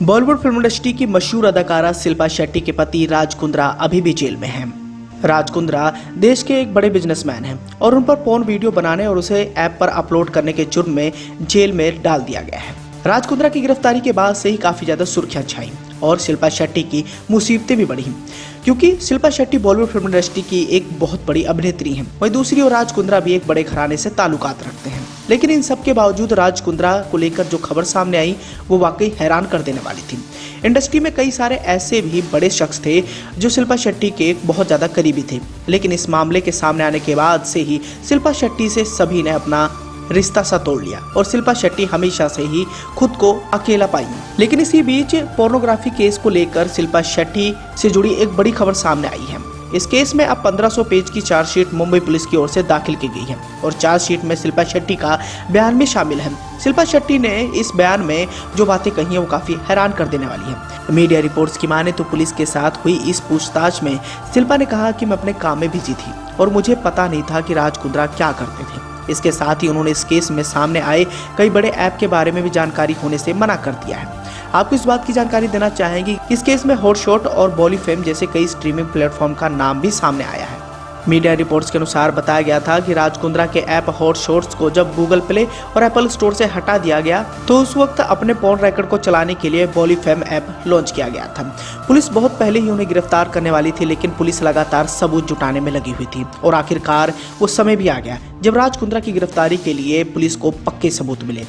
Bollywood film industry की मशहूर अदाकारा शिल्पा शेट्टी के पति राज कुंद्रा अभी भी जेल में हैं। राज कुंद्रा देश के एक बड़े बिजनेसमैन हैं और उन पर पोर्न वीडियो बनाने और उसे ऐप पर अपलोड करने के जुर्म में जेल में डाल दिया गया है। राज कुंद्रा की गिरफ्तारी के बाद से ही काफी ज्यादा सुर्खियां छाई और शिल्पा शेट्टी की मुसीबतें भी बढ़ी, क्योंकि शिल्पा शेट्टी बॉलीवुड फिल्म इंडस्ट्री की एक बहुत बड़ी अभिनेत्री हैं। वहीं दूसरी ओर राज कुंद्रा भी एक बड़े घराने से ताल्लुकात रखते हैं। लेकिन इन सब के बावजूद राज कुंद्रा को लेकर जो खबर सामने आई वो वाकई हैरान कर देने वाली थी। इंडस्ट्री में कई सारे ऐसे भी बड़े शख्स थे जो शिल्पा शेट्टी के बहुत ज्यादा करीबी थे, लेकिन इस मामले के सामने आने के बाद से ही शिल्पा शेट्टी से सभी ने अपना रिश्ता सा तोड़ लिया और शिल्पा शेट्टी हमेशा से ही खुद को अकेला पाई। लेकिन इसी बीच पोर्नोग्राफी केस को लेकर शिल्पा शेट्टी से जुड़ी एक बड़ी खबर सामने आई है। इस केस में अब 1500 पेज की चार्जशीट मुंबई पुलिस की ओर से दाखिल की गई है और चार्जशीट में शिल्पा शेट्टी का बयान भी शामिल है। शिल्पा शेट्टी ने इस बयान में जो बातें कही हैं वो काफी हैरान कर देने वाली है। मीडिया रिपोर्ट्स की माने तो पुलिस के साथ हुई इस पूछताछ में शिल्पा ने कहा कि मैं अपने काम में बिजी थी और मुझे पता नहीं था कि राज कुंद्रा क्या करते थे। इसके साथ ही उन्होंने इस केस में सामने आए कई बड़े ऐप के बारे में भी जानकारी होने से मना कर दिया है। आपको इस बात की जानकारी देना चाहेंगे कि इस केस में हॉटशॉट और बॉलीफेम जैसे कई स्ट्रीमिंग प्लेटफॉर्म का नाम भी सामने आया है। मीडिया रिपोर्ट्स के अनुसार बताया गया था कि राज कुंद्रा के ऐप हॉटशॉट्स को जब गूगल प्ले और एप्पल स्टोर से हटा दिया गया तो उस वक्त अपने पोर्न रिकॉर्ड को चलाने के लिए बॉलीफेम ऐप लॉन्च किया गया था। पुलिस बहुत पहले ही उन्हें गिरफ्तार करने वाली थी, लेकिन पुलिस लगातार सबूत जुटाने में लगी हुई थी और आखिरकार वो समय भी आ गया जब राज कुंद्रा की गिरफ्तारी के लिए पुलिस को पक्के सबूत मिले।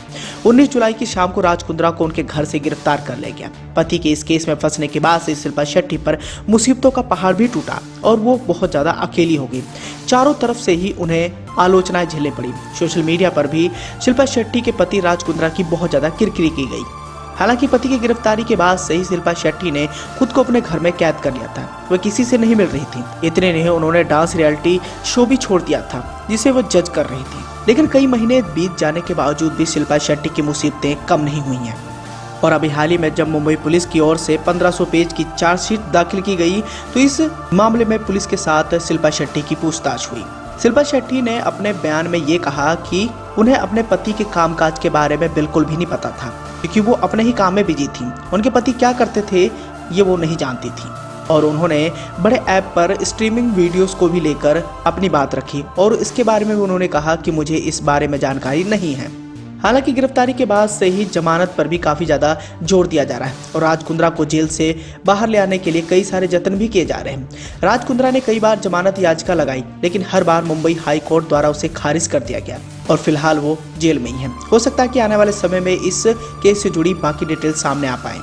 19 जुलाई की शाम को राज कुंद्रा को उनके घर से गिरफ्तार कर लिया गया। पति के इस केस में फंसने के बाद से शिल्पा शेट्टी पर मुसीबतों का पहाड़ भी टूटा और वो बहुत ज्यादा अकेली हो गई। चारों तरफ से ही उन्हें आलोचनाएं झेलनी पड़ी। सोशल मीडिया पर भी शिल्पा शेट्टी के पति राज कुंद्रा की बहुत ज्यादा किरकिरी की गई। हालांकि पति की गिरफ्तारी के बाद से ही शिल्पा शेट्टी ने खुद को अपने घर में कैद कर लिया था। वह किसी से नहीं मिल रही थी। इतने नहीं, उन्होंने डांस रियलिटी शो भी छोड़ दिया था जिसे वो जज कर रही थी। लेकिन कई महीने बीत जाने के बावजूद भी शिल्पा शेट्टी की मुसीबतें कम नहीं हुई हैं और अभी हाल ही में जब मुंबई पुलिस की ओर से 1500 पेज की चार्जशीट दाखिल की गई तो इस मामले में पुलिस के साथ शिल्पा शेट्टी की पूछताछ हुई। शिल्पा शेट्टी ने अपने बयान में ये कहा कि उन्हें अपने पति के कामकाज के बारे में बिल्कुल भी नहीं पता था, क्योंकि वो अपने ही काम में बिजी थी। उनके पति क्या करते थे ये वो नहीं जानती थी और उन्होंने बड़े ऐप पर स्ट्रीमिंग वीडियोस को भी लेकर अपनी बात रखी और इसके बारे में उन्होंने कहा कि मुझे इस बारे में जानकारी नहीं है। हालांकि गिरफ्तारी के बाद से ही जमानत पर भी काफी ज्यादा जोर दिया जा रहा है और राज कुंद्रा को जेल से बाहर ले आने के लिए कई सारे जतन भी किए जा रहे हैं। राज कुंद्रा ने कई बार जमानत याचिका लगाई, लेकिन हर बार मुंबई हाई कोर्ट द्वारा उसे खारिज कर दिया गया और फिलहाल वो जेल में ही है। हो सकता है कि आने वाले समय में इस केस से जुड़ी बाकी डिटेल सामने आ पाए।